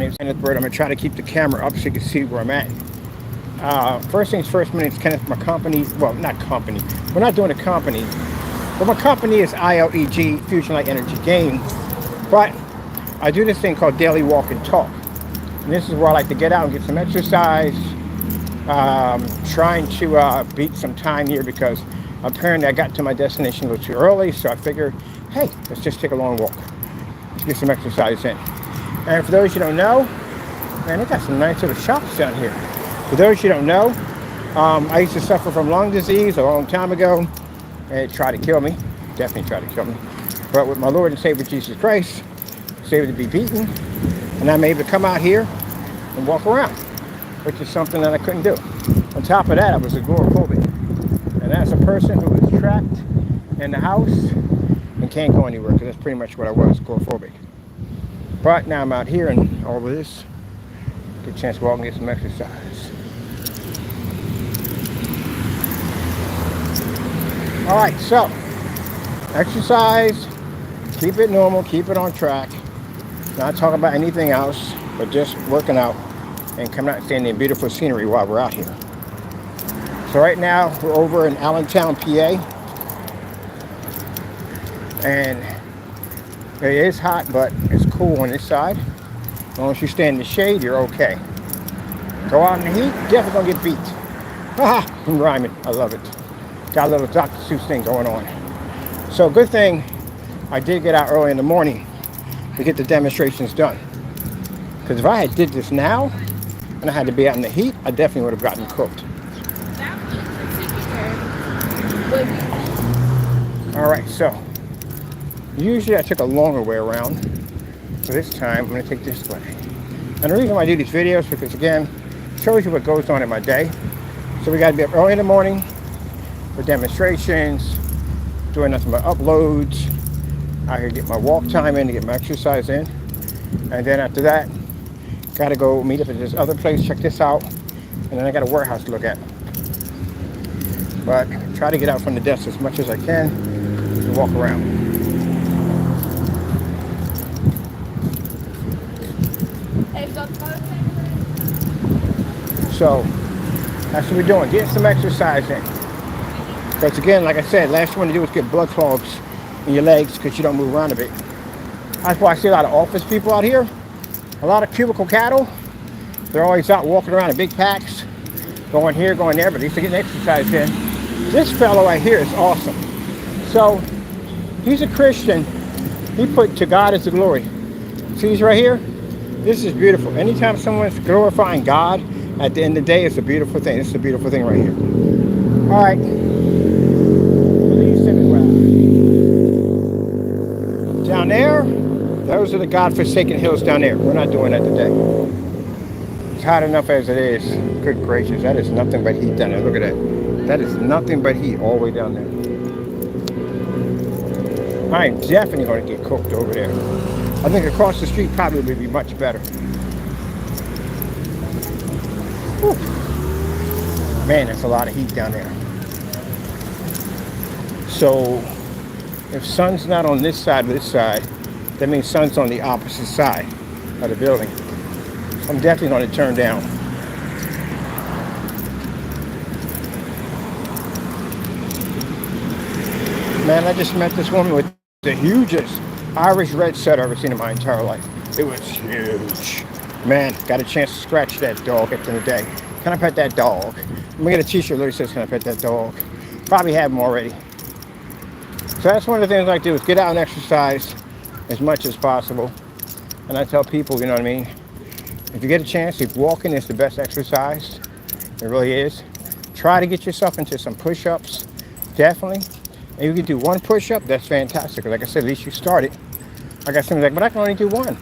name's Kenneth Bird. I'm going to try to keep the camera up so you can see where I'm at. First things first, my name's Kenneth. My company, well, not company. We're not doing a company. But my company is ILEG, Fusion Light Energy Gain. But I do this thing called Daily Walk and Talk. And this is where I like to get out and get some exercise. Trying to beat some time here because apparently I got to my destination a little too early. So I figured, hey, let's just take a long walk. Let's get some exercise in. And for those you don't know, man, they got some nice little shops down here. For those you don't know, I used to suffer from lung disease a long time ago. And it tried to kill me. Definitely tried to kill me. But with my Lord and Savior Jesus Christ, I was able to be beaten. And I'm able to come out here and walk around, which is something that I couldn't do. On top of that, I was agoraphobic. And that's a person who was trapped in the house and can't go anywhere, because that's pretty much what I was, agoraphobic. But now I'm out here and all of this, get a chance to walk and get some exercise. All right, so exercise, keep it normal, keep it on track. Not talking about anything else, but just working out and coming out and seeing the beautiful scenery while we're out here. So right now we're over in Allentown, PA, and it is hot, but it's cool on this side. As long as you stay in the shade, you're okay. Go out in the heat, definitely gonna get beat. Haha, I'm rhyming, I love it. Got a little Dr. Seuss thing going on. So good thing I did get out early in the morning to get the demonstrations done. Because if I had did this now, and I had to be out in the heat, I definitely would have gotten cooked. All right, so usually I took a longer way around. So this time I'm gonna take this way. And the reason why I do these videos, because again, it shows you what goes on in my day. So we gotta be up early in the morning for demonstrations, doing nothing but uploads. Out here get my walk time in to get my exercise in. And then after that, gotta go meet up at this other place, check this out. And then I got a warehouse to look at. But try to get out from the desk as much as I can and walk around. So that's what we're doing, getting some exercise in. Because again, like I said, last you want to do is get blood clogs in your legs because you don't move around a bit. That's why I see a lot of office people out here. A lot of cubicle cattle. They're always out walking around in big packs, going here, going there, but at least they're getting exercise in. This fellow right here is awesome. So he's a Christian. He put "to God is the glory." See these right here? This is beautiful. Anytime someone's glorifying God, at the end of the day, it's a beautiful thing. This is a beautiful thing right here. All right. Down there, those are the God-forsaken hills down there. We're not doing that today. It's hot enough as it is. Good gracious, that is nothing but heat down there. Look at that. That is nothing but heat all the way down there. I am definitely going to get cooked over there. I think across the street probably would be much better. Whew. Man, that's a lot of heat down there. So if sun's not on this side or this side, that means sun's on the opposite side of the building. I'm definitely going to turn down. Man, I just met this woman with the hugest Irish red setter I've ever seen in my entire life. It was huge. Man, got a chance to scratch that dog at the end of the day. Can I pet that dog? I'm gonna get a t-shirt that literally says, can I pet that dog? Probably have them already. So that's one of the things I do, is get out and exercise as much as possible. And I tell people, you know what I mean? If you get a chance, if walking is the best exercise, it really is. Try to get yourself into some push-ups, definitely. And you can do one push-up, that's fantastic. Like I said, at least you started. I got somebody like, but I can only do one.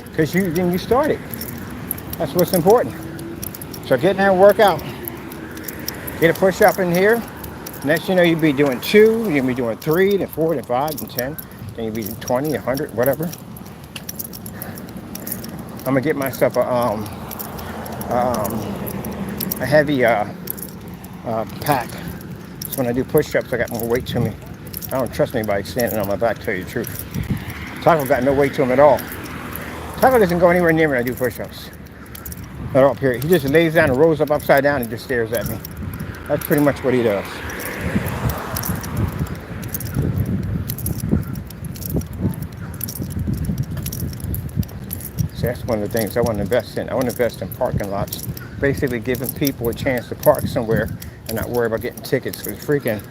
Because you started. That's what's important. So get in there and work out. Get a push-up in here. Next you know, you'll be doing 2, you'll be doing 3, then 4, then 5, then 10. Then you'll be doing 20, 100, whatever. I'm gonna get myself a heavy pack. So when I do push-ups, I got more weight to me. I don't trust anybody standing on my back, to tell you the truth. Taco got no weight to him at all. Tucker doesn't go anywhere near when I do push-ups. Not up here. He just lays down and rolls up upside down and just stares at me. That's pretty much what he does. So that's one of the things I want to invest in. I want to invest in parking lots. Basically giving people a chance to park somewhere and not worry about getting tickets. Because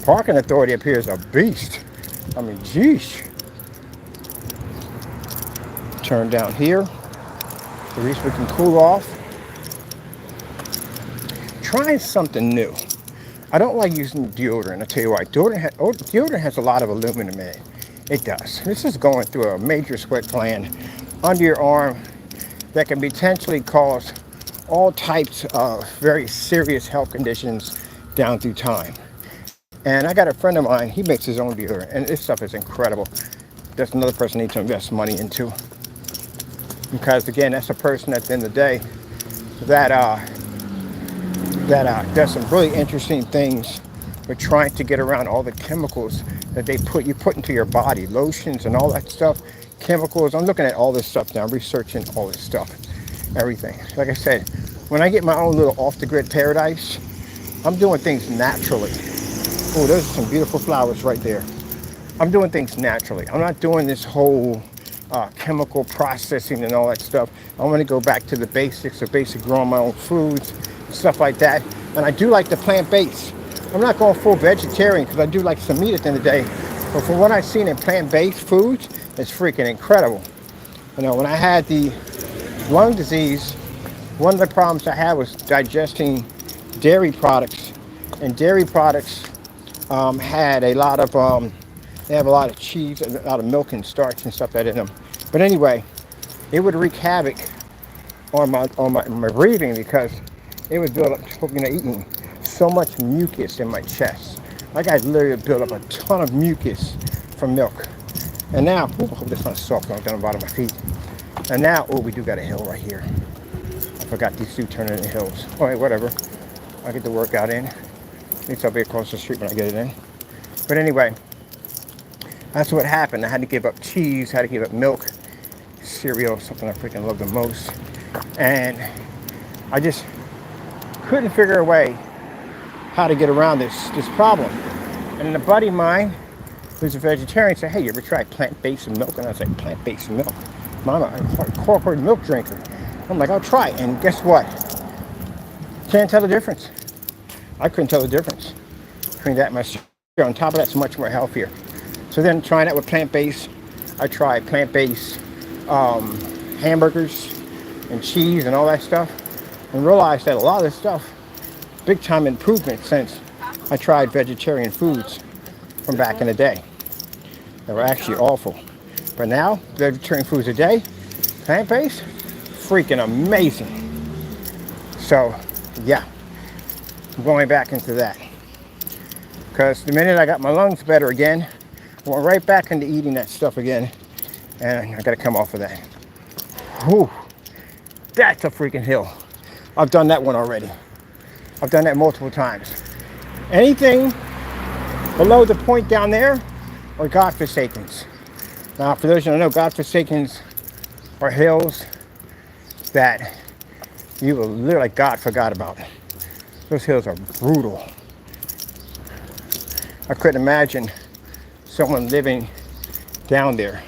parking authority up here is a beast. I mean, geez. Turn down here. At least we can cool off. Trying something new. I don't like using deodorant. I'll tell you why. Deodorant has a lot of aluminum in it. It does. This is going through a major sweat gland under your arm that can potentially cause all types of very serious health conditions down through time. And I got a friend of mine, he makes his own deodorant, and this stuff is incredible. That's another person I need to invest money into. Because again, that's a person at the end of the day that does some really interesting things with trying to get around all the chemicals that you put into your body, lotions and all that stuff, chemicals. I'm looking at all this stuff now, researching all this stuff, everything. Like I said, when I get my own little off-the-grid paradise, I'm doing things naturally. Oh, those are some beautiful flowers right there. I'm doing things naturally. I'm not doing this whole chemical processing and all that stuff. I want to go back to the basics of basic growing my own foods, stuff like that. And I do like the plant-based. I'm not going full vegetarian because I do like some meat at the end of the day. But from what I've seen in plant-based foods, it's freaking incredible. You know, when I had the lung disease, one of the problems I had was digesting dairy products. And dairy products had a lot of, they have a lot of cheese, a lot of milk and starch and stuff that in them. But anyway, it would wreak havoc on my breathing because it would build up, eating so much mucus in my chest. Like I literally built up a ton of mucus from milk. And now, I hope this one's soft down the bottom of my feet. And now, we do got a hill right here. I forgot these two turn into hills. All right, whatever. I get the workout in. At least I'll be across the street when I get it in. But anyway, that's what happened. I had to give up cheese, had to give up milk, cereal, something I freaking love the most. And I just couldn't figure a way how to get around this problem. And then a buddy of mine who's a vegetarian said, hey, you ever tried plant-based milk? And I was like, plant-based milk? I'm a hardcore milk drinker. I'm like, I'll try it. And guess what? Can't tell the difference. I couldn't tell the difference between that and my cereal. On top of that, it's much more healthier. So then trying that with plant-based, I tried plant-based hamburgers and cheese and all that stuff, and realized that a lot of this stuff, big time improvement since I tried vegetarian foods from back in the day. They were actually awful. But now, vegetarian foods a day, plant-based, freaking amazing. So, yeah, I'm going back into that. Because the minute I got my lungs better again, I went right back into eating that stuff again. And I got to come off of that. Whew, that's a freaking hill. I've done that one already. I've done that multiple times. Anything below the point down there are Godforsakens. Now, for those who don't know, Godforsakens are hills that you will literally, God forgot about. Those hills are brutal. I couldn't imagine someone living down there.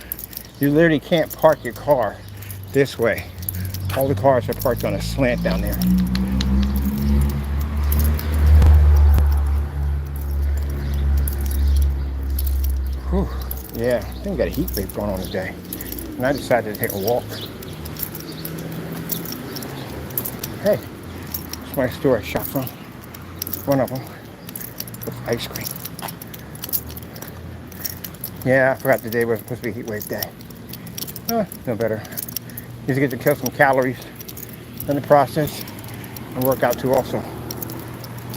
You literally can't park your car this way. All the cars are parked on a slant down there. Whew. Yeah, I think we got a heat wave going on today. And I decided to take a walk. Hey, it's my store I shop from. One of them with ice cream. Yeah, I forgot the day was supposed to be a heat wave day. No better. You get to kill some calories in the process and work out too also.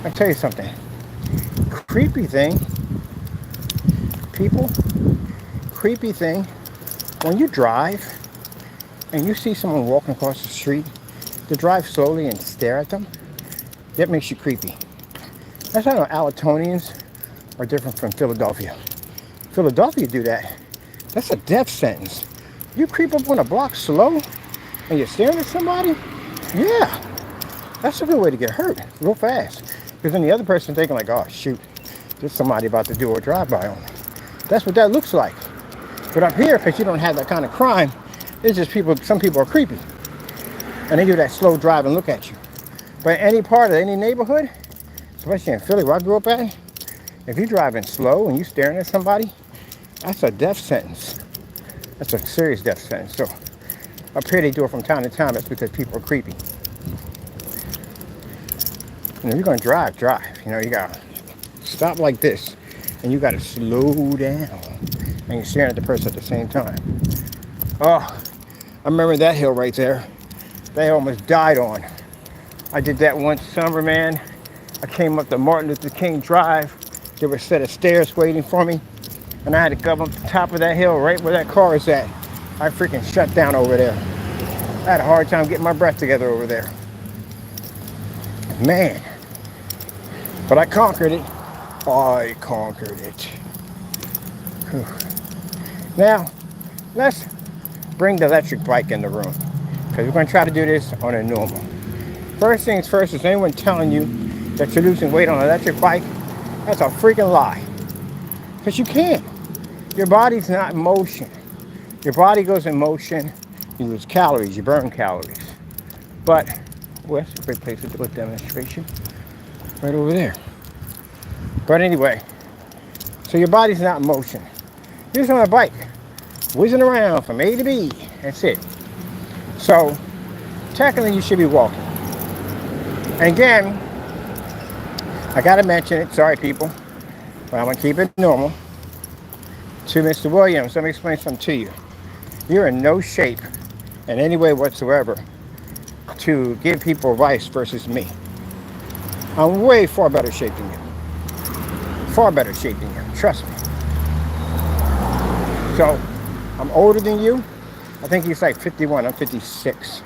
I'll tell you something. Creepy thing, people, creepy thing, when you drive and you see someone walking across the street, to drive slowly and stare at them, that makes you creepy. That's how Alatonians are different from Philadelphia. Philadelphia do that That's a death sentence. You creep up on a block slow and you're staring at somebody? Yeah, that's a good way to get hurt, real fast. Because then the other person thinking like, oh shoot, there's somebody about to do a drive-by on me. That's what that looks like. But up here, because you don't have that kind of crime, it's just people, some people are creepy. And they do that slow drive and look at you. But any part of any neighborhood, especially in Philly where I grew up at, if you're driving slow and you're staring at somebody, that's a death sentence. That's a serious death sentence. So up here they do it from time to time. That's because people are creepy. And if you're gonna drive. You know, you gotta stop like this and you gotta slow down. And you're staring at the person at the same time. Oh, I remember that hill right there. They almost died on. I did that one summer, man. I came up to Martin Luther King Drive. There were a set of stairs waiting for me. And I had to go up the top of that hill right where that car is at. I freaking shut down over there. I had a hard time getting my breath together over there. Man. But I conquered it. I conquered it. Whew. Now, let's bring the electric bike in the room. Because we're going to try to do this on a normal. First things first, is anyone telling you that you're losing weight on an electric bike? That's a freaking lie. Because you can't. Your body's not in motion. Your body goes in motion, you lose calories, you burn calories. But, well, that's a great place to do a demonstration. Right over there. But anyway, so your body's not in motion. You're just on a bike, whizzing around from A to B. That's it. So, technically you should be walking. And again, I gotta mention it, sorry people, but I'm gonna keep it normal. To Mr. Williams, let me explain something to you. You're in no shape in any way whatsoever to give people advice versus me. I'm way far better shape than you. Far better shape than you, trust me. So, I'm older than you. I think he's like 51, I'm 56.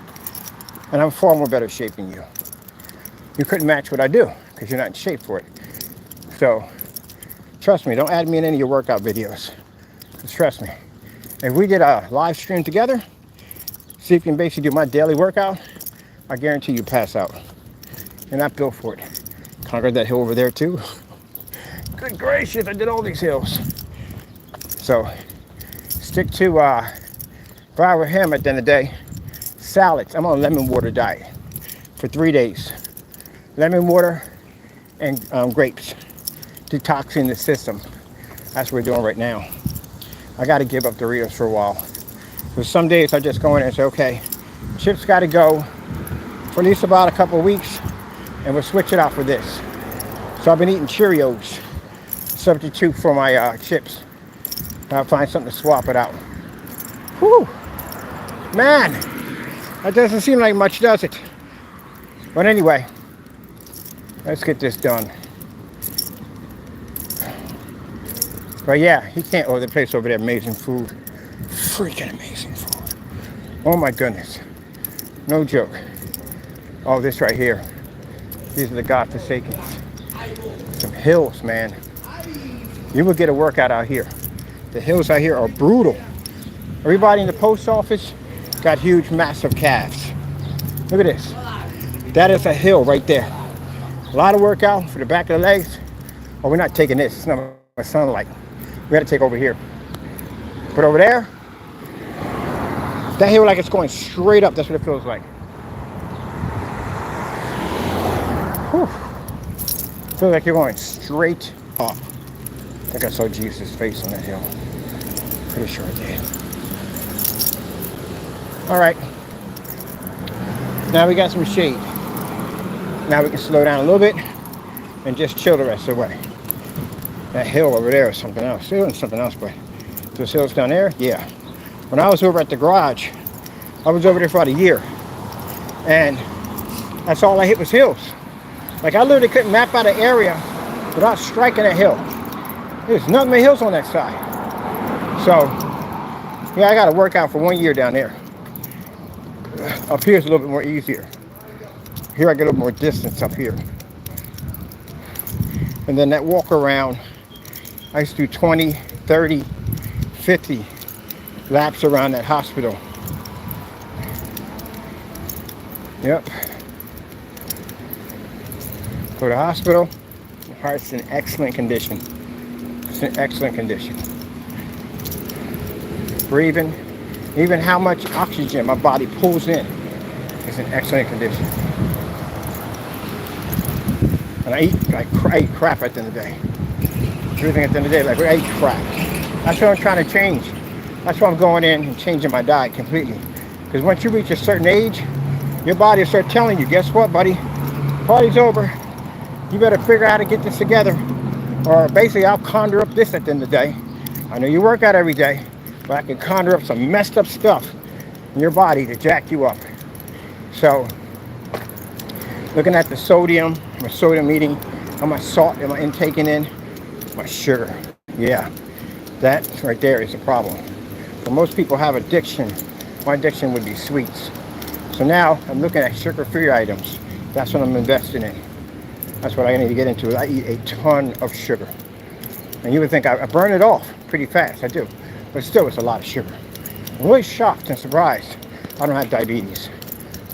And I'm far more better shape than you. You couldn't match what I do because you're not in shape for it. So, trust me, don't add me in any of your workout videos. Just trust me. If we did a live stream together, see if you can basically do my daily workout, I guarantee you pass out. You're not built for it. Conquered that hill over there too. Good gracious, I did all these hills. So, stick to, if I were him at the end of the day, salads. I'm on a lemon water diet for 3 days. Lemon water and grapes. Detoxing the system. That's what we're doing right now. I got to give up Doritos for a while. So some days I just go in and say, okay, chips got to go for at least about a couple of weeks, and we'll switch it out for this. So I've been eating Cheerios, substitute for my chips. I'll find something to swap it out. Whew, man, that doesn't seem like much, does it? But anyway, let's get this done. But yeah, he can't. Oh, the place over there, amazing food. Freaking amazing food. Oh my goodness. No joke. Oh, this right here. These are the godforsakens. Some hills, man. You will get a workout out here. The hills out here are brutal. Everybody in the post office got huge, massive calves. Look at this. That is a hill right there. A lot of workout for the back of the legs. Oh, we're not taking this. It's not my sunlight. We got to take over here. But over there, that hill like it's going straight up. That's what it feels like. Whew. Feels like you're going straight up. I think I saw Jesus' face on that hill. Pretty sure I did. All right. Now we got some shade. Now we can slow down a little bit and just chill the rest of the way. That hill over there is something else. It wasn't something else, but those hills down there, yeah. When I was over at the garage, I was over there for about a year. And that's all I hit was hills. Like I literally couldn't map out an area without striking a hill. There's nothing but hills on that side. So, yeah, I got to work out for 1 year down there. Up here is a little bit more easier. Here I get a little more distance up here. And then that walk around, I used to do 20, 30, 50, laps around that hospital. Yep. Go to the hospital. The heart's in excellent condition. It's in excellent condition. Breathing, even how much oxygen my body pulls in, is in excellent condition. And I ate crap at the end of the day. Everything at the end of the day, like I ate crap. That's what I'm trying to change. That's why I'm going in and changing my diet completely. Because once you reach a certain age, your body will start telling you, guess what, buddy? Party's over. You better figure out how to get this together. Or basically, I'll conjure up this at the end of the day. I know you work out every day, but I can conjure up some messed up stuff in your body to jack you up. So, looking at the sodium, my sodium eating, how much salt am I intaking in, my sugar. Yeah, that right there is a problem. But most people have addiction. My addiction would be sweets. So now I'm looking at sugar-free items. That's what I'm investing in. That's what I need to get into. I eat a ton of sugar. And you would think I burn it off pretty fast. I do. But still, it's a lot of sugar. I'm really shocked and surprised I don't have diabetes.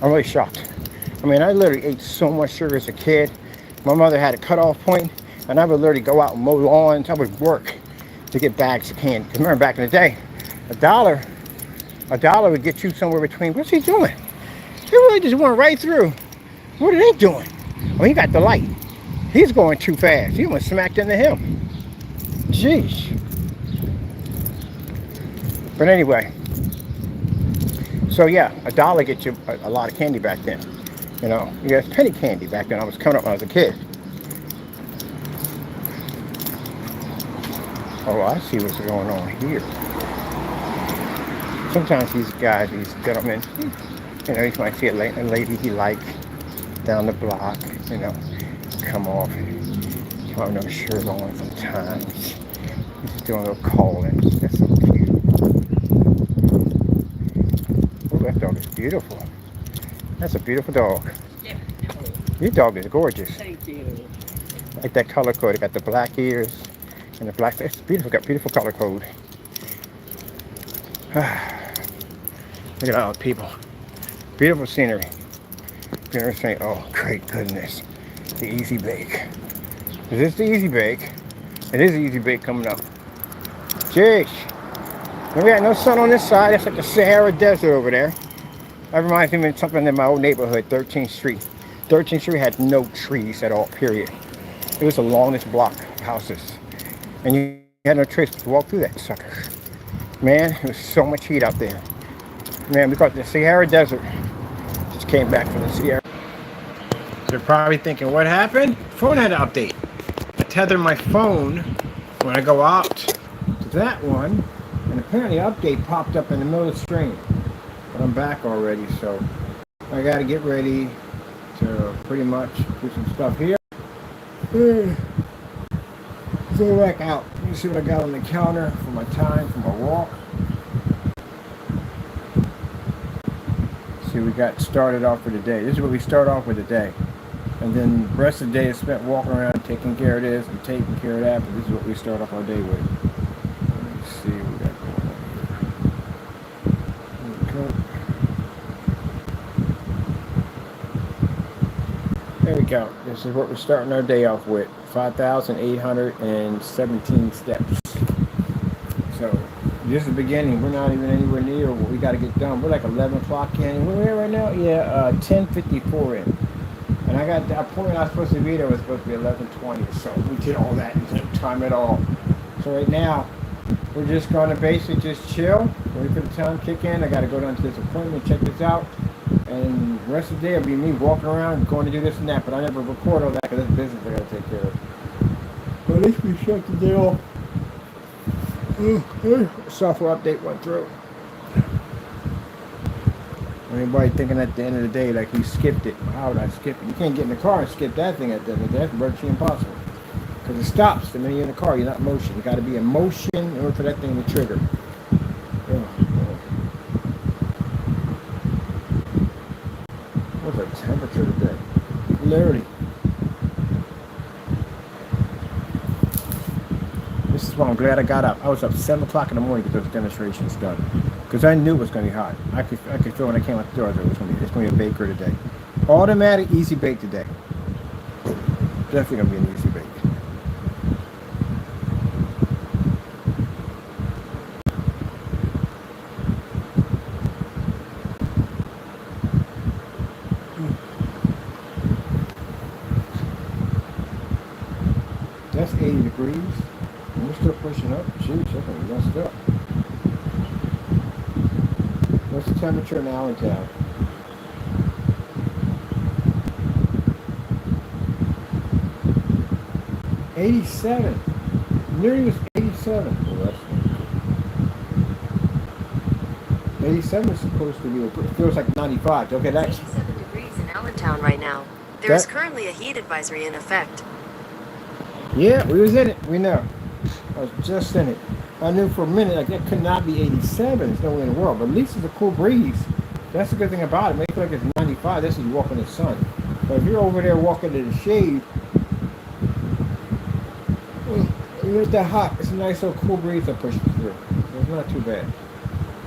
I'm really shocked. I mean, I literally ate so much sugar as a kid. My mother had a cutoff point, and I would literally go out and mow lawns. I would work to get bags of candy. Remember back in the day, a dollar would get you somewhere between, what's he doing? He really just went right through. What are they doing? Oh, he got the light. He's going too fast. He went smacked into him. Jeez. But anyway, so yeah, a dollar gets you a lot of candy back then. You know, you got penny candy back then. I was coming up when I was a kid. Oh, I see what's going on here. Sometimes these guys, these gentlemen, you know, you might see a lady he likes down the block, you know, come off no shirt on sometimes. He's doing a little calling. That's so cute. Oh, that dog is beautiful. That's a beautiful dog. Yeah. Your dog is gorgeous. Thank you. Like that color code. It got the black ears and the black. It's beautiful. Got beautiful color code. Look at all the people. Beautiful scenery. You know, saying, oh, great goodness. The Easy Bake. Is this the Easy Bake? It is the Easy Bake coming up. Jeez. We got no sun on this side. That's like the Sahara Desert over there. That reminds me of something in my old neighborhood, 13th Street. 13th Street had no trees at all, period. It was the longest block of houses. And you had no choice but to walk through that sucker. Man, there was so much heat out there. Man, we call it the Sahara Desert. Just came back from the Sierra. So you're probably thinking, what happened? Phone had an update. I tether my phone when I go out to that one, and apparently an update popped up in the middle of the stream. But I'm back already, so I gotta get ready to pretty much do some stuff here. Go back out. Let me see what I got on the counter for my time, for my walk. See, we got started off for the day. This is what we start off with today. And then the rest of the day is spent walking around, taking care of this and taking care of that. But this is what we start off our day with. Let me see what we got going on. There we go. This is what we're starting our day off with. 5,817 steps. So this is the beginning. We're not even anywhere near what we got to get done. We're like 11 o'clock in. Where are we at right now? Yeah, 10:54 in. And I got the appointment I was supposed to be there was supposed to be 11:20. So we did all that in no time at all. So right now, we're just going to basically just chill. Wait for the time to kick in. I got to go down to this appointment, check this out. And the rest of the day will be me walking around, going to do this and that. But I never record all that because it's business I got to take care of. But at least we shut the day off. Software update went through. Anybody thinking at the end of the day like we skipped it? How would I skip it? You can't get in the car and skip that thing at the end of the day. That's virtually impossible. Because it stops the minute you're in the car. You're not in motion. You got to be in motion in order for that thing to trigger. What's the temperature today? Literally. This why I'm glad I got up. I was up 7 o'clock in the morning to get those demonstrations done. Because I knew it was going to be hot. I could feel when I came out the door that it's going to be a baker today. Automatic easy bake today. Definitely going to be an easy bake. That's 80 degrees. And we're still pushing up. Jeez, that's going to be messed up. What's the temperature in Allentown? 87. Nearly was 87. Well, that's 87 is supposed to be, it feels like 95. Okay, that's 87 degrees in Allentown right now. There is currently a heat advisory in effect. Yeah, we was in it. We know. I was just in it. I knew for a minute, like, that could not be 87. There's no way in the world. But at least it's a cool breeze. That's the good thing about it. It may feel like it's 95. This is walking in the sun. But if you're over there walking in the shade, you're not that hot. It's a nice little cool breeze that pushes through. So it's not too bad.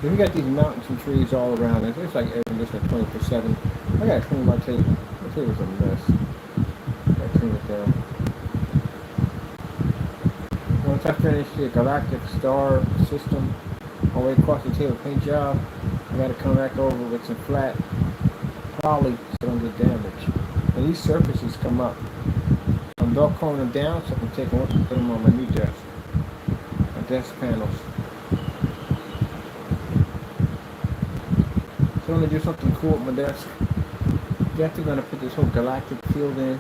Then we got these mountains and trees all around. It's like air conditioning 24/7. I gotta clean my table. My table's a mess. Gotta clean it down. Once I finish the galactic star system all the way across the table paint job, I gotta come back over with some flat poly so I don't get damaged. And these surfaces come up. I'm velcroing them down so I can take them up and put them on my new desk. My desk panels. So I'm gonna do something cool with my desk. Definitely gonna put this whole galactic field in,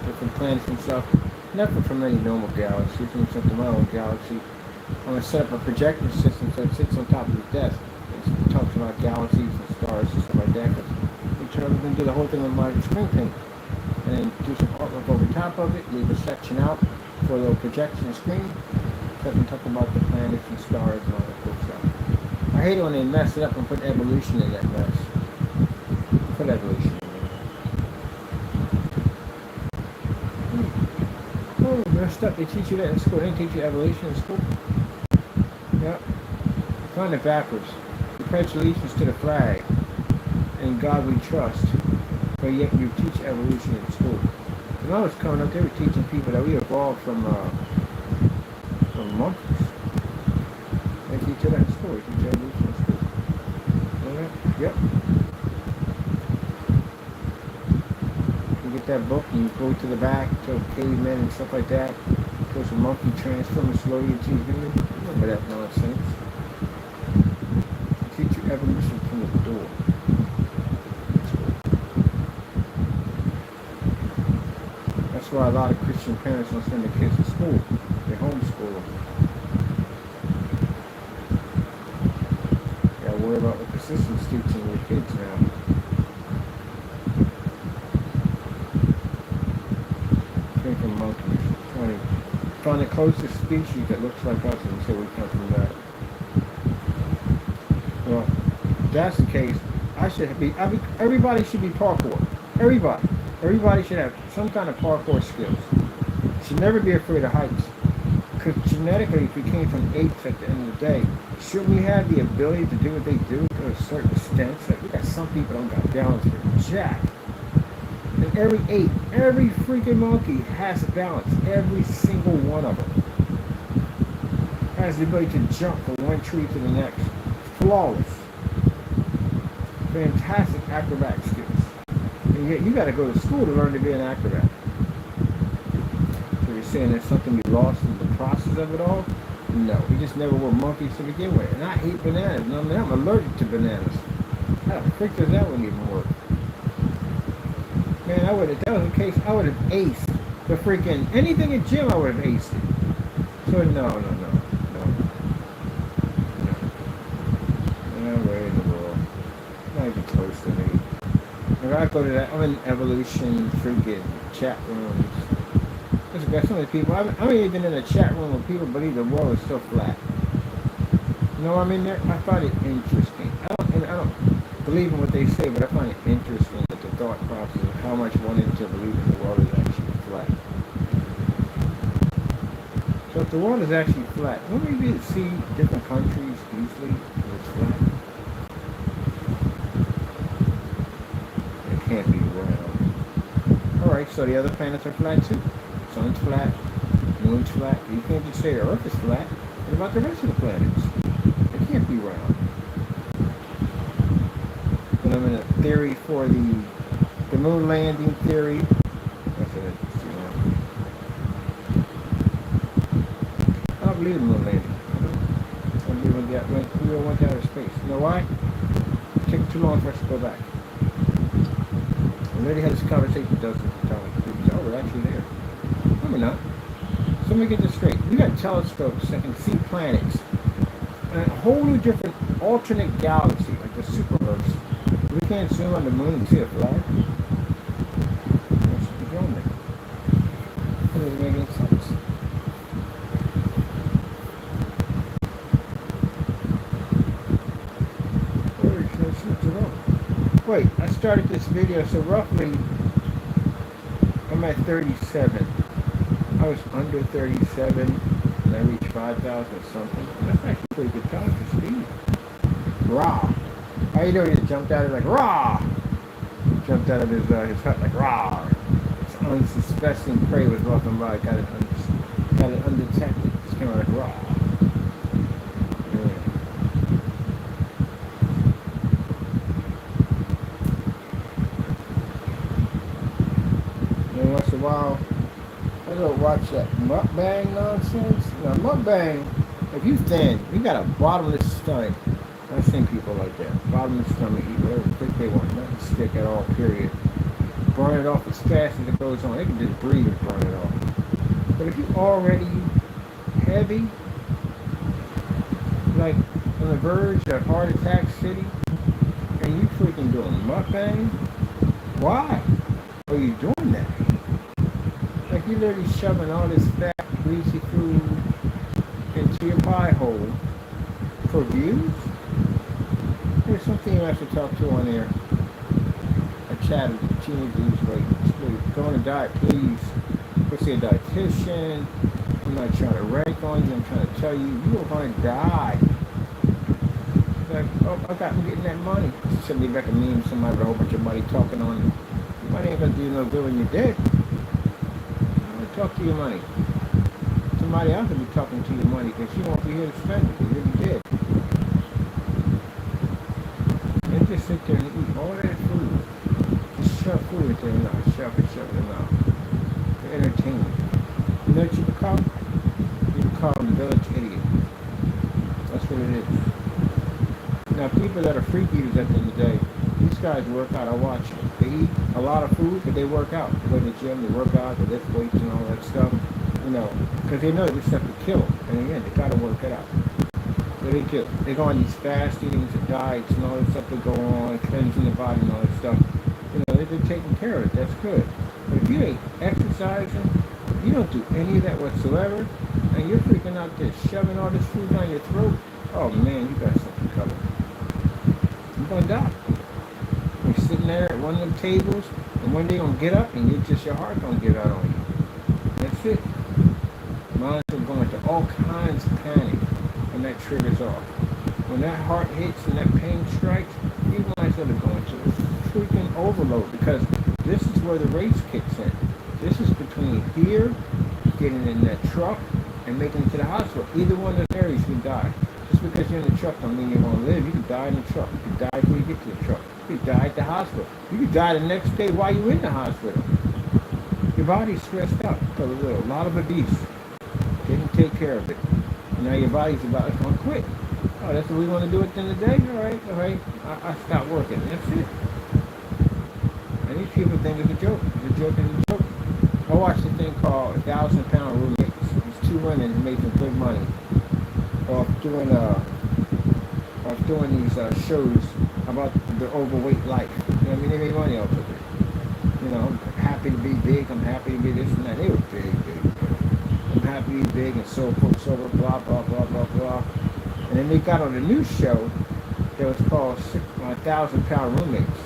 different planets and stuff. Nothing from any normal galaxy, from something my own galaxy. I'm gonna set up a projector system so it sits on top of the desk. It talks about galaxies and stars and stuff like that. I'm gonna do the whole thing with my screen paint. And then do some artwork over top of it, leave a section out for a little projection screen. So I can talk about the planets and stars and all that cool stuff. I hate it when they mess it up and put evolution in that mess. Put evolution in there. Oh, messed up. They teach you that in school. They didn't teach you evolution in school. Yep. Find it backwards. You pledge allegiance to the flag. In God we trust. But yet you teach evolution in school. When I was coming up, they were teaching people that we evolved from monkeys. They teach you that in school. They teach evolution in school. You know that? Yep. You get that book and you go to the back, to cavemen and stuff like that. Goes from monkey transforming slowly into human. Remember that nonsense. They teach you evolution from the door. That's why a lot of Christian parents don't send their kids to school. They homeschool them. You gotta worry about what the system's teaching your kids now. Came from monkeys. Trying to find the closest species that looks like us and say we come from that. Well, if that's the case, everybody should be parkour. Everybody. Everybody should have some kind of parkour skills. Should never be afraid of heights. Because genetically, if we came from apes at the end of the day, should we have the ability to do what they do to a certain extent? Like, we got some people don't got balance for jack. And every ape, every freaking monkey has a balance. Every single one of them has the ability to jump from one tree to the next. Flawless. Fantastic acrobat skills. And yet you got to go to school to learn to be an acrobat. So you're saying there's something we lost in the process of it all? No, we just never were monkeys to begin with. And I hate bananas. No, man, I'm allergic to bananas. How the frick does that one even work? Man, if that was the case, I would have aced the freaking, anything in gym I would have aced it. So no. No way in the world. Not even close to me. If I go to that, I'm in evolution freaking chat rooms. There's got so many people. I'm even in a chat room with people believe the world is so flat. You know what I mean? I find it interesting. I don't believe in what they say, but I find it interesting that the thought process of how much one into believe in the world is actually flat. So if the world is actually flat, wouldn't we be to see different countries easily when it's flat? It can't be round. Alright, so the other planets are flat too. Sun's flat, moon's flat. You can't just say the Earth is flat. What about the rest of the planets? It can't be round. But I'm in a theory for the moon landing theory. That's it. I don't believe in the moon landing. I don't believe we went to outer space. You know why? It took too long for us to go back. We already had this conversation dozens of times. People say, oh, we're actually there. No, we're not. So let me get this straight. We got telescopes that can see planets in a whole new different alternate galaxy, like the superverse. We can't zoom on the moon and see a flag. What's the going there? That doesn't make any sense. Wait, I started this video, so roughly I'm at 37. I was under 37 and I reached 5,000 something. That's actually a pretty good time for speed. Rah! How you doing? He jumped out of like rah! Jumped out of his hut like rah! This unsuspecting prey was walking by, got it undetected. Just came out like rah! Once in a while, I don't watch that mukbang nonsense. Now, mukbang, if you thin, you got a bottomless stomach. I've seen people like that. Bottomless stomach, eat whatever the frick they want. Nothing to stick at all, period. Burn it off as fast as it goes on. They can just breathe and burn it off. But if you already heavy, like on the verge of heart attack city, and you freaking doing mukbang, why are you doing that? Like you're literally shoving all this fat, greasy food into your pie hole for views? There's something you have to talk to on there. A chat of teenagers like, go on a diet, please. Go see a dietitian. I'm not trying to rank on you. I'm trying to tell you, you are going to die. Like, oh, I'm getting that money. Send me back a meme, somebody with a whole bunch of money talking on it. Money ain't going to do you no good when you're dead. Talk to your money. Somebody else will be talking to your money because you won't be here to spend it. You'll be dead. And just sit there and eat all that food. Just shove food into their mouth. Shove it in their mouth. For entertainment. You know what you become? You become the village idiot. That's what it is. Now, people that are freak eaters at the end of the day, these guys work out. I watch them. They eat a lot of food, but they work out. They go to the gym, they work out, they lift weights and all that stuff. You know, because they know this stuff will kill them. And again, they got to work it out. What they do? They go on these fast eatings and diets and all that stuff they go on, cleansing the body and all that stuff. You know, they're taking care of it. That's good. But if you ain't exercising, you don't do any of that whatsoever, and you're freaking out there shoving all this food down your throat, oh man, you got something covered. You're going to die. You're sitting there at one of them tables, and one day you're going to get up, and your heart going to give out on you. That's it. Minds are going to all kinds of panic when that triggers off. When that heart hits and that pain strikes, you minds are going to freaking overload, because this is where the race kicks in. This is between here, getting in that truck, and making it to the hospital. Either one of those areas you can die. Just because you're in the truck don't mean you're going to live. You can die in the truck. You can die before you get to the truck. You can die at the hospital. You can die the next day while you're in the hospital. Your body's stressed out because of a lot of abuse. Didn't take care of it. And now your body's about to quit. Oh, that's what we want to do at the end of the day? All right. I stopped working. That's it. And these people think it's a joke. It's a joke and a joke. I watched a thing called 1,000-Pound Roommates. These two women who made some good money off doing these shows about the overweight life. You know what I mean? They made money off of it. You know, I'm happy to be big. I'm happy to be this and that. They were big. I'm happy to be big and so blah, blah, blah, blah, blah. And then they got on a new show that was called 1,000-Pound Roommates.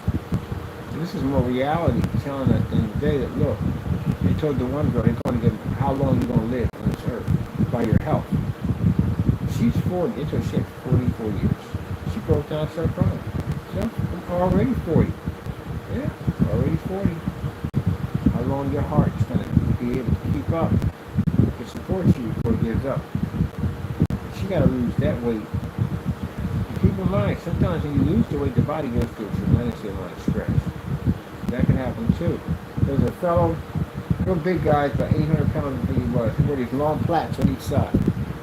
And this is more reality, telling us at the end of the day that, look, they told the one girl, they're going to get how long you're going to live on this earth. by your health. She's 40. It's her shit 44 years. She broke down and started crying. So, I'm already 40. Yeah, already 40. How long your heart's going to be able to keep up to support you before it gives up. She got to lose that weight. And keep in mind, sometimes when you lose the weight, the body goes through a tremendous amount of stress. That can happen too. There's a fellow, real big guy, about 800 pounds I think he was. He wore these long plaits on each side.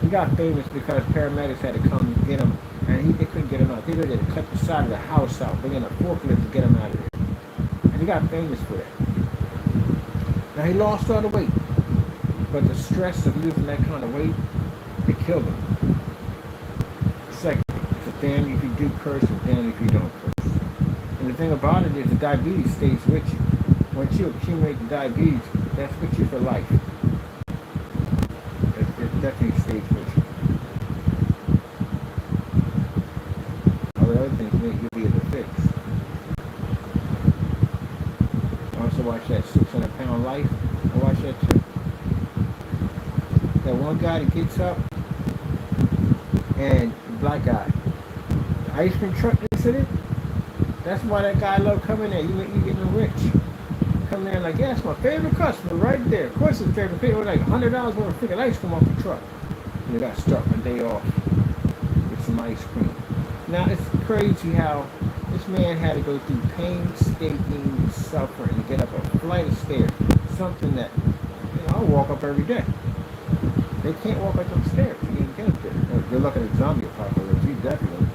He got famous because paramedics had to come get him, and they couldn't get him out. They had to cut the side of the house out, bring in a forklift to get him out of there. And he got famous for that. Now he lost all the weight, but the stress of losing that kind of weight, it killed him. Second, it's a damn if you do curse and damn if you don't curse. And the thing about it is the diabetes stays with you. Once you accumulate the diabetes, that's with you for life. It definitely stays with you. All the other things you'll be able to fix. Also watch that 600-pound life. I watch that too. That one guy that gets up and the black guy. The ice cream truck incident. That's why that guy loved coming there. You getting rich. Come there like, yeah, it's my favorite customer right there. Of course it's favorite. People like $100 worth of freaking ice cream off the truck. And you got to start my day off with some ice cream. Now it's crazy how this man had to go through painstaking suffering to get up a flight of stairs. Something that I walk up every day. They can't walk up those stairs. You can't get up there. Good luck at the zombie apocalypse. You definitely.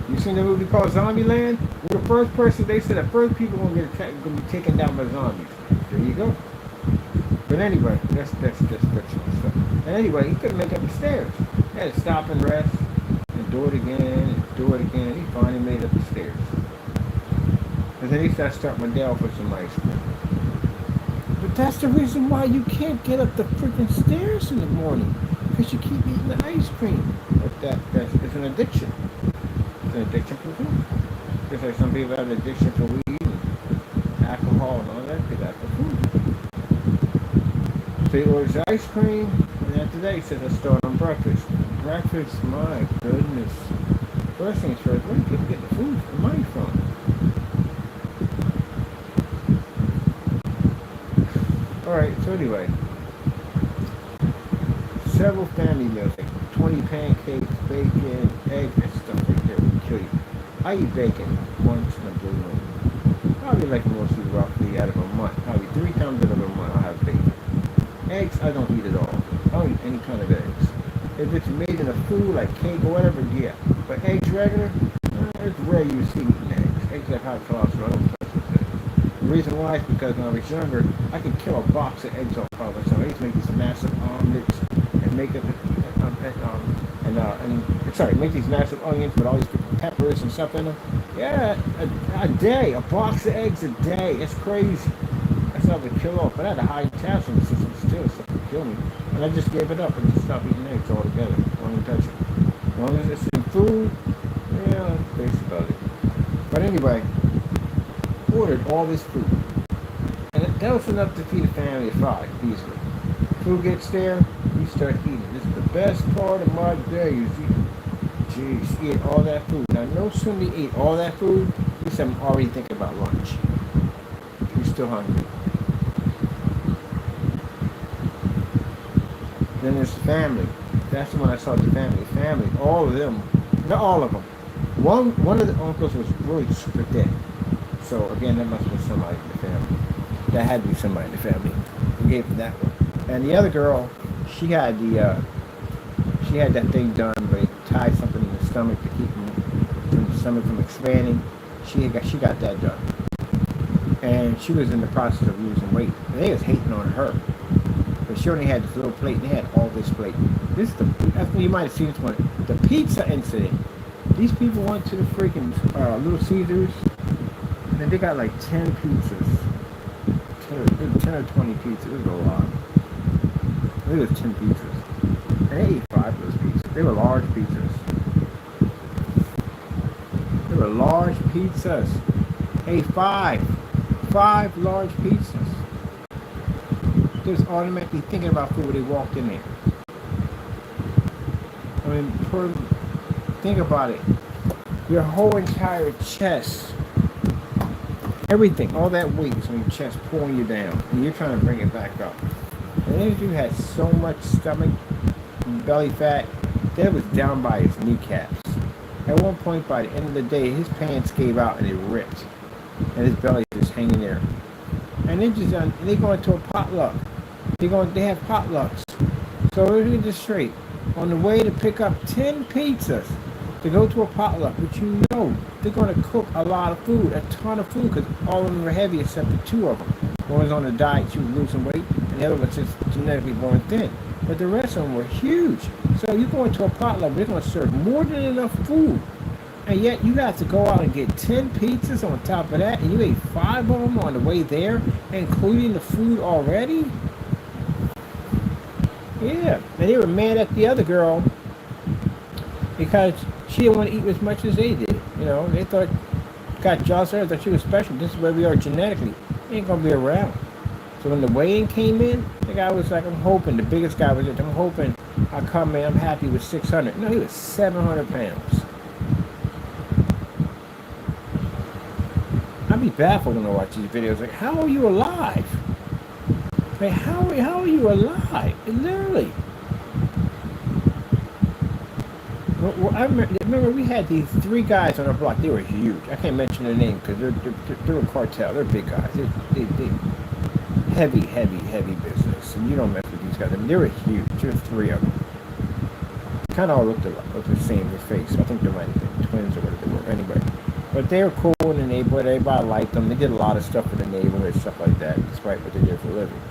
You seen the movie called Zombieland? We're the first person. They said the first people gonna be taken down by zombies. There you go. But anyway, that's just fictional stuff. And anyway, he couldn't make up the stairs. He had to stop and rest, and do it again, and do it again. He finally made up the stairs. And then he started starting my day off with some ice cream. But that's the reason why you can't get up the freaking stairs in the morning, because you keep eating the ice cream. But that's an addiction. It's an addiction for food. Just like some people have an addiction for weed and alcohol and all that, they got for food. So he orders ice cream, and after that he says, let's start on breakfast. Breakfast, my goodness. First things first, where do people get the food and money from? Alright, so anyway, several family meals, like 20 pancakes, bacon, eggs, and stuff like that will kill you. I eat bacon once in a blue moon. Probably like mostly roughly out of a month. Probably 3 times out of a month I'll have bacon. Eggs, I don't eat at all. I don't eat any kind of eggs. If it's made in a food like cake or whatever, yeah. But eggs regular, it's rare you see eating eggs. Eggs have high cholesterol. I don't touch with it. The reason why is because when I was younger, I could kill a box of eggs off of myself. I used to make these massive omelets and make it make these massive onions with all these peppers and stuff in them. Yeah, a day, a box of eggs a day. It's crazy. That's how I would kill off. But I had a high potassium system still, so it would kill me. And I just gave it up and just stopped eating eggs altogether. I don't even touch it. As long as it's in food, yeah, that's basically about it. But anyway, ordered all this food. And that was enough to feed a family of 5 easily. Food gets there, you start eating. This is the best part of my day is eating. Jeez, he ate all that food. Now, no sooner he ate all that food, he said, I'm already thinking about lunch. He's still hungry. Then there's the family. That's when I saw the family. Family, all of them. Not all of them. One of the uncles was really super thick. So, again, that must have been somebody in the family. That had to be somebody in the family. We gave him that one. And the other girl, she had that thing done where they tied something in the stomach to keep the stomach from expanding. She got that done. And she was in the process of losing weight. And they was hating on her. But she only had this little plate, and they had all this plate. You might have seen this one. The pizza incident. These people went to the freaking Little Caesars, and they got like 10 pizzas. 10 or 20 pizzas. It was a lot. I think it was 10 pizzas. And they ate 5 of those pizzas. They were large pizzas. They were large pizzas. Hey, 5 large pizzas. They was automatically thinking about food when they walked in there. mean, think about it. Your whole entire chest, everything, all that weight is on your chest pulling you down, and you're trying to bring it back up. And then dude had so much stomach and belly fat that it was down by his kneecaps. At one point, by the end of the day, his pants gave out and it ripped, and his belly just hanging there. And then they go into a potluck. They have potlucks. So we're doing this straight. On the way to pick up 10 pizzas to go to a potluck, which you know they're going to cook a lot of food, a ton of food, because all of them were heavy except for 2 of them. One was on a diet, she was losing weight, and the other was just genetically born thin. But the rest of them were huge. So you're going to a potluck, they're going to serve more than enough food. And yet you have to go out and get 10 pizzas on top of that, and you ate 5 of them on the way there, including the food already? Yeah, and they were mad at the other girl because she didn't want to eat as much as they did. You know, they got jealous of her, thought she was special. This is where we are genetically. They ain't going to be around. So when the weigh-in came in, the guy was like, I'm hoping, the biggest guy was, I'm hoping I come in, I'm happy with 600. No, he was 700 pounds. I'd be baffled when I watch these videos. Like, how are you alive? Like, how are you alive? Literally. Well, I remember we had these 3 guys on our block. They were huge. I can't mention their name because they're a cartel. They're big guys. They heavy business. And you don't mess with these guys. I mean, they were huge. There were 3 of them. Kind of all looked the same in the face. I think they might have been twins or whatever they were. Anyway. But they were cool in the neighborhood. Everybody liked them. They did a lot of stuff in the neighborhood, stuff like that, despite what they did for a living.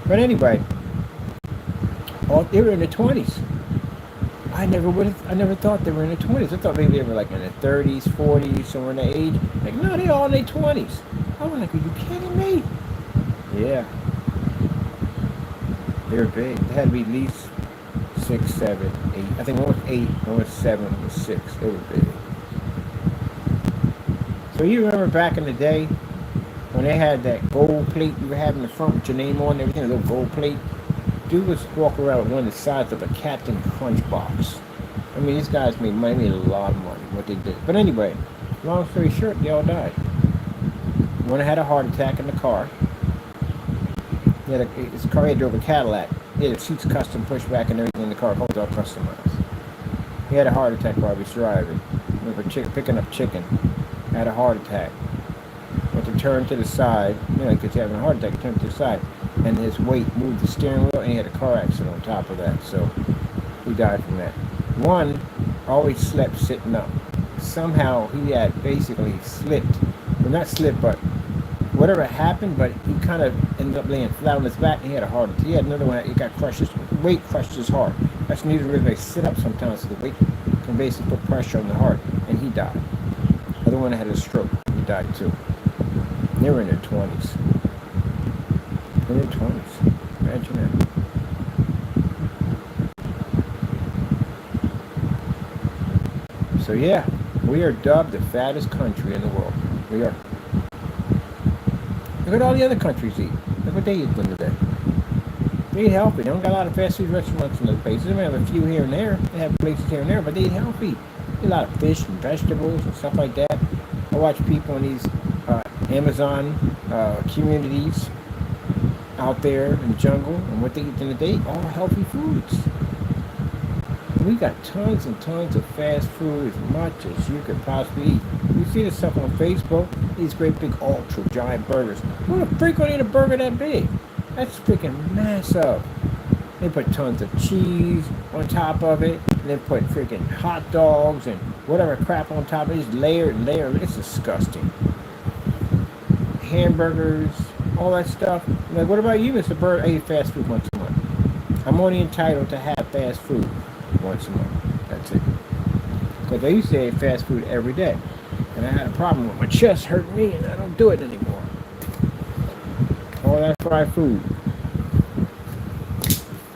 But anyway, they were in their 20s. I never thought they were in their 20s. I thought maybe they were like in their 30s, 40s, somewhere in the age. Like, no, they're all in their 20s. I was like, are you kidding me? Yeah. They were big. They had to be at least 6, 7, 8. I think one was 8, one was 7, one was 6. They were big. So you remember back in the day when they had that gold plate you were having in the front with your name on and everything, a little gold plate? Dude was walking around with one the size of a Captain Crunch box. I mean, these guys made money, made a lot of money, what they did. But anyway, long story short, they all died. One had a heart attack in the car. His car, he drove a Cadillac. He had the seats custom pushed back and everything in the car, all customized. He had a heart attack while he was driving. Picking up chicken. Had a heart attack. Went to turn to the side, because he had a heart attack, he turned to the side, and his weight moved the steering wheel, and he had a car accident on top of that, so he died from that. One always slept sitting up. Somehow he had basically slipped, well, not slipped, but whatever happened, but he kind of ended up laying flat on his back, and he had a heart attack. He had another one, he got crushed, his weight crushed his heart. That's the reason they sit up sometimes, so the weight can basically put pressure on the heart, and he died. The other one had a stroke. He died too. They were in their 20s. In their 20s. Imagine that. So yeah, we are dubbed the fattest country in the world. We are. Look at all the other countries eat. Look what they eat today. They eat healthy. They don't got a lot of fast food restaurants in those places. They may have a few here and there. They have places here and there, but they eat healthy. They eat a lot of fish and vegetables and stuff like that. I watch people in these Amazon communities out there in the jungle, and what they eat in the day, all healthy foods. We got tons and tons of fast food, as much as you could possibly eat. You see this stuff on Facebook, these great big ultra giant burgers. Who the freak would eat a burger that big? That's freaking massive. They put tons of cheese on top of it, and then put freaking hot dogs and whatever crap on top of it. It's layered. It's disgusting. Hamburgers, all that stuff. Like, what about you, Mr. Bird? I eat fast food once a month. I'm only entitled to have fast food once a month. That's it. Because I used to eat fast food every day. And I had a problem with my chest hurting me, and I don't do it anymore. All that fried food.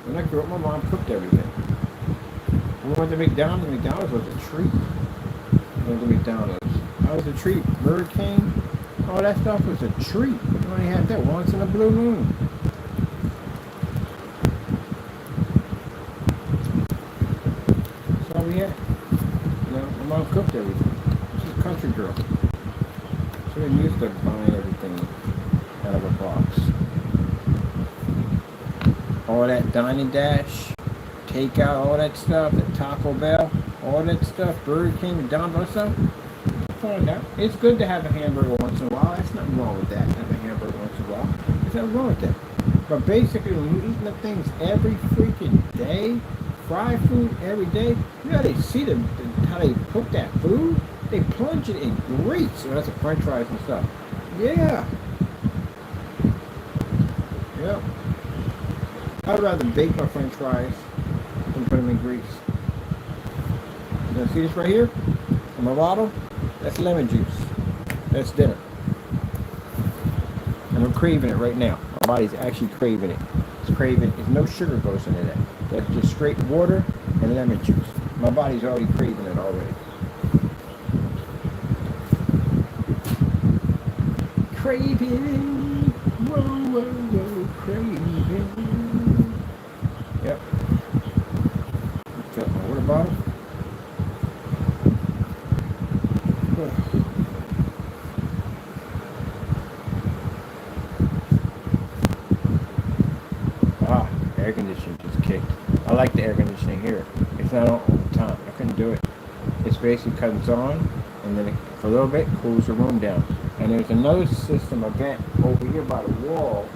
When I grew up, my mom cooked everything. When we went to McDonald's, McDonald's was a treat. We went to McDonald's. That was a treat. Burger King, all that stuff was a treat. You only had that once in a blue moon. girl. She didn't used to buying everything out of a box. All that Dine Dash, takeout, all that stuff, the Taco Bell, all that stuff, Burger King, McDonald's stuff. It's good to have a hamburger once in a while. There's nothing wrong with that. Have a hamburger once in a while. There's nothing wrong with that. But basically, when you're eating the things every freaking day, fried food every day, you know, they see how they cook that food. They plunge it in grease. So that's the French fries and stuff. Yeah. Yeah. I'd rather bake my French fries than put them in grease. You see this right here? In my bottle? That's lemon juice. That's dinner. And I'm craving it right now. My body's actually craving it. It's craving. There's no sugar goes into that. That's just straight water and lemon juice. My body's already craving it already. Craving. Whoa, whoa, whoa. Craving. Yep. Fill up my water bottle. Air conditioning just kicked. I like the air conditioning here. It's not on all the time. I couldn't do it. It's basically comes on, and then for a little bit cools the room down. And there's another system, a vent over here by the wall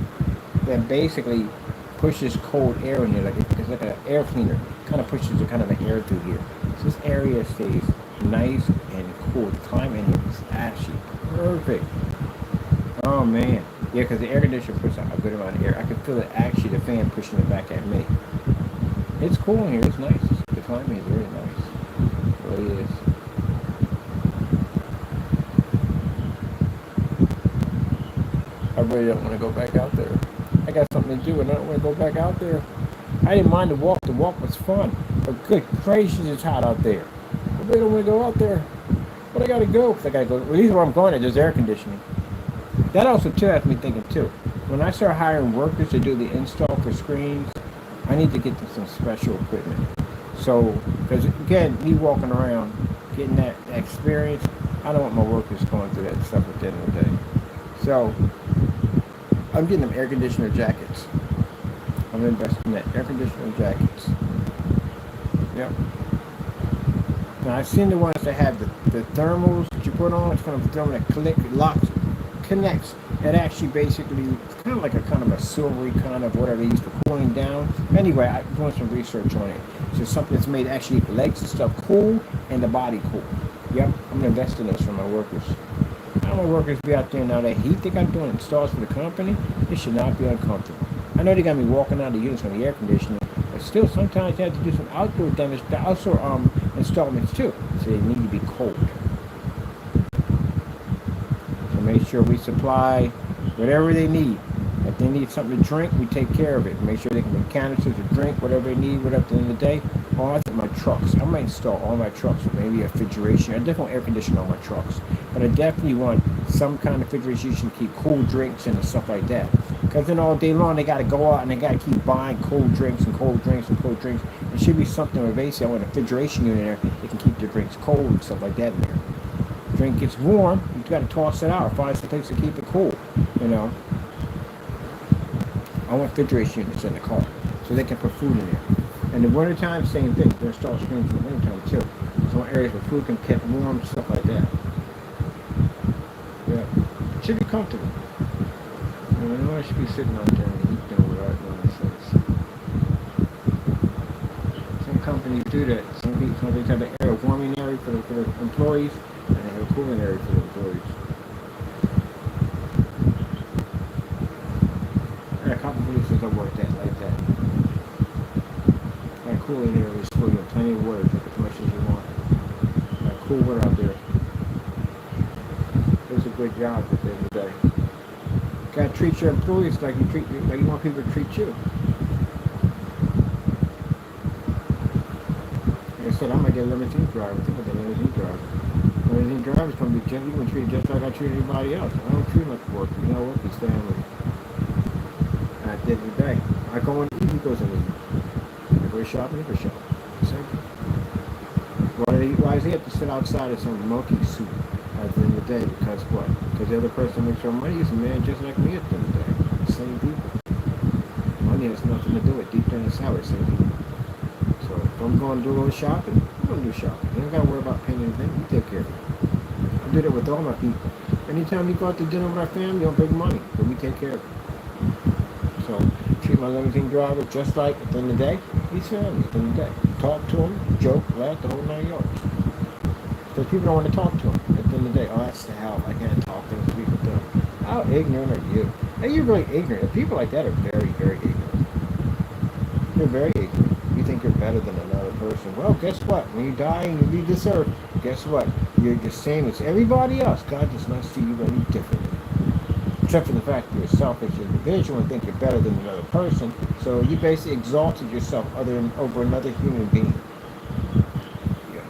that basically pushes cold air in here. It's like an air cleaner. Kind of pushes the kind of an air through here. So this area stays nice and cool. The climate here is actually perfect. Oh man. Yeah, because the air conditioner puts out a good amount of air. I can feel it actually, the fan pushing it back at me. It's cool in here. It's nice. The climate is very nice. It really is. I really don't want to go back out there. I got something to do and I don't want to go back out there. I didn't mind the walk. The walk was fun. But good gracious, it's hot out there. I really don't want to go out there. But I got to go. Because I got to go. At least where I'm going, there's air conditioning. That also too has me thinking too. When I start hiring workers to do the install for screens, I need to get them some special equipment. So, because again, me walking around, getting that experience, I don't want my workers going through that stuff at the end of the day. So, I'm getting them air conditioner jackets. I'm investing in that air conditioner jackets. Yep. Now I've seen the ones that have the thermals that you put on. It's kind of a thermal that click, locks, connects. It actually basically it's kind of like a silvery kind of whatever they use for cooling down. Anyway, I'm doing some research on it. So something that's made actually legs and stuff cool and the body cool. Yep, I'm gonna invest in this for my workers. I don't want workers to be out there now. That heat they got doing installs for the company, it should not be uncomfortable. I know they got me walking out of the units on the air conditioning, but still sometimes you have to do some outdoor damage, outdoor installments too. So they need to be cold. Make sure we supply whatever they need. If they need something to drink, we take care of it. Make sure they can make canisters of drink, whatever they need, whatever at the end of the day. I think my trucks, I might install all my trucks with maybe a refrigeration. I definitely want air conditioning on my trucks. But I definitely want some kind of refrigeration to keep cool drinks and stuff like that. Because then all day long they got to go out and they got to keep buying cold drinks and cold drinks and cold drinks. There should be something where basically I want a refrigeration unit there. They can keep their drinks cold and stuff like that in there. Drink gets warm, you got to toss it out, find some place to keep it cool, you know. I want refrigeration units in the car so they can put food in there. In the wintertime, same thing. They install screens in the wintertime too. So areas where food can keep warm, stuff like that. Yeah, it should be comfortable. You know, no one should be sitting out there in the heat doing without nonsense. Some companies do that. Some companies have an air warming area for the employees. And they have a cooling area for the employees. There are a couple places that work that like that. That cooling area is full of plenty of water, drink as much as you want. That cool water out there. Does a good job at the end of the day. You gotta treat your employees like you want people to treat you. Like I said, I might get a limousine driver. Think about the limousine driver. Limousine driver's gonna be gentle and treat just like I treat anybody else. I don't treat much work. You know what? It's family. At the end of the day, I go in, he goes in. I go shopping, he goes shopping. Same thing. Why does he have to sit outside in some monkey suit at the end of the day, because what? Because the other person makes more money is a man just like me at the end of the day. Same people. Money has nothing to do with deep down inside, same people. So if I'm going to do a little shopping, I'm going to do shopping. You don't got to worry about paying anything. You take care of it. I do that with all my people. Anytime we go out to dinner with our family, don't bring money, but we take care of it. So treat my limousine driver just like at the end of the day, he's family at the end of the day. Talk to him, joke, laugh, the whole 9 yards. Because people don't want to talk to him at the end of the day. Oh, that's the hell. I can't talk to those people. How ignorant are you? Are you really ignorant? People like that are very, very ignorant. They're very ignorant. You think you're better than another person. Well, guess what? When you die and you leave this earth, guess what? You're the same as everybody else. God does not see you any differently. Except for the fact that you're a selfish individual and think you're better than another person. So you basically exalted yourself over another human being. Yeah.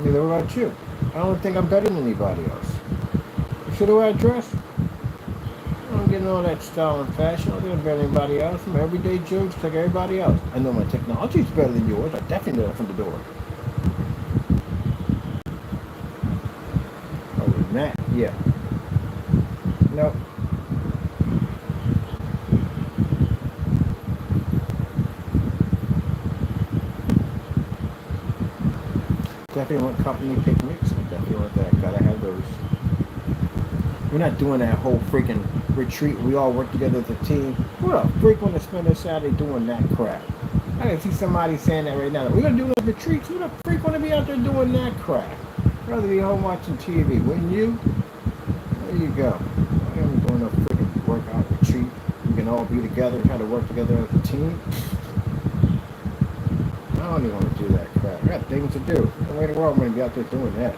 Neither what about you? I don't think I'm better than anybody else. So the way I dress, I don't get all that style and fashion. I don't think I'm better than anybody else. I'm everyday Joe just like everybody else. I know my technology is better than yours. I definitely know that from the door. Other than that, yeah. Nope. Definitely want company picnics. I definitely want that. Gotta have those. We're not doing that whole freaking retreat. We all work together as a team. What a freak want to spend a Saturday doing that crap. I can see somebody saying that right now. We're going to do a retreat. Who the freak want to be out there doing that crap? I'd rather be home watching TV. Wouldn't you? There you go. I ain't doing no freaking workout retreat. We can all be together and try to work together as a team. I don't even want to do that crap. I got things to do. No way in the world I'm going to be out there doing that.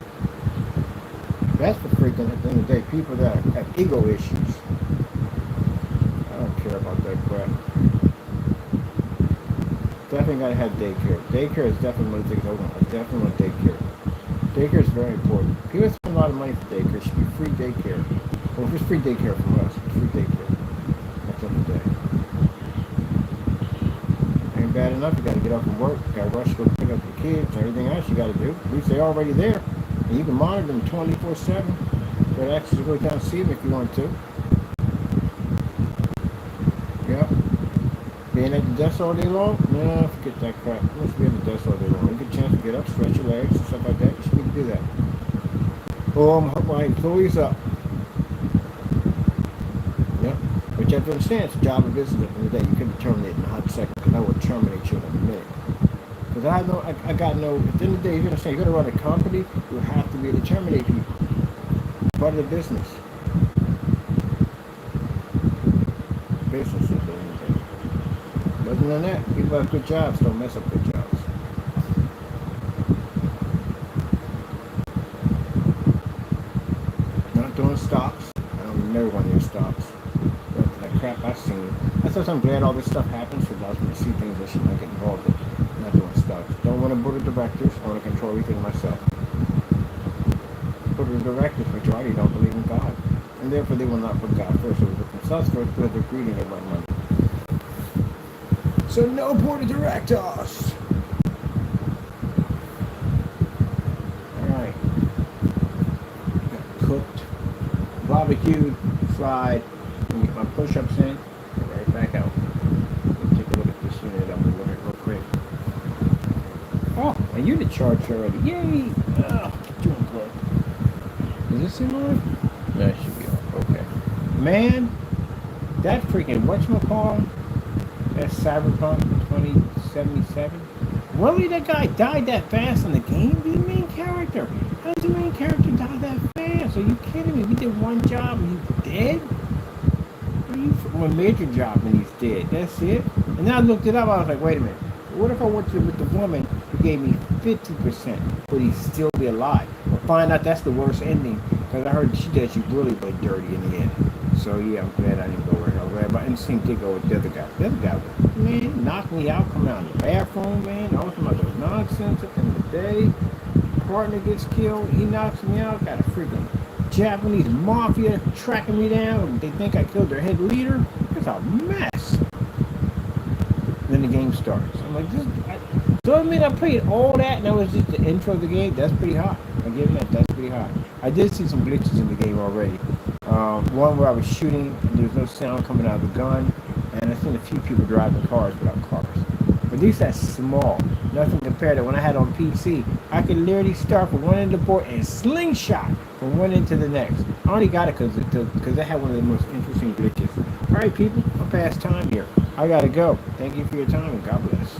That's for freaking, at the end of the day, people that have ego issues. I don't care about that crap. Definitely gotta have daycare. Daycare is definitely one of the things I want. I definitely want daycare. Daycare is very important. People spend a lot of money for daycare. It should be free daycare. Well, if it's free daycare from us, it's free daycare. At the end of the day. Ain't bad enough. You gotta get up and work. You gotta rush to go pick up the kids. Everything else you gotta do. At least they're already there. And you can monitor them 24/7. You got access to go down and see them if you want to. Yep. Being at the desk all day long? Nah, forget that crap. Let's be at the desk all day long. You get a chance to get up, stretch your legs and stuff like that. You should need to do that. Oh, I'm hook my employees up. Yep. But you have to understand, it's a job of business at the end of the day. You can terminate in a hot second because I will terminate you in a minute. Because I got no, at the end of the day, you're going to say, you're going to run a company, you have to be able to terminate people. It's part of the business. Business is the end of the day. Other than that, people have good jobs, don't mess up good jobs. Not doing stocks. I don't never want to do stocks. But that crap I've seen. That's why I'm glad all this stuff happens because I was going to see things I should not get involved in. I'm not doing stocks. Don't want a board of directors. I want to control everything myself. Board of directors, majority don't believe in God. And therefore they will not put God first. They will put themselves first because they're greedy and they want money. So no board of directors. Alright. Got cooked, barbecued, fried. Let me get my push-ups in. Get right back out. Let's take a look at this unit up and look at it real quick. Oh, my unit charged already. Yay! Doing good. Is this in on? No, it should be on. Okay. Man, that freaking whatchamacallit? That's Cyberpunk 2077. Really, that guy died that fast in the game? The main character. How does the main character die that fast? Are you kidding me? We did one job and he's dead? One major job and he's dead. That's it? And then I looked it up. I was like, wait a minute. What if I went with the woman who gave me 50%? Would he still be alive? We'll find out that's the worst ending. Because I heard she did. She really went dirty in the end. So yeah, I'm glad I didn't go where hell. But I instinct did go with the other guy. The other guy, man, knocked me out, come out in the bathroom, man. I was talking about nonsense at the end of the day. Partner gets killed, he knocks me out. Got a freaking Japanese mafia tracking me down. They think I killed their head leader. It's a mess. then the game starts. I'm like, so I mean, I played all that, and that was just the intro of the game. That's pretty hot. I give him that. That's pretty hot. I did see some glitches in the game already. One where I was shooting, and there was no sound coming out of the gun, and I've seen a few people driving cars without cars. But at least that's small. Nothing compared to when I had on PC. I could literally start from one end of the board and slingshot from one end to the next. I only got it because they had one of the most interesting glitches. All right, people, I'm past time here. I gotta go. Thank you for your time, and God bless.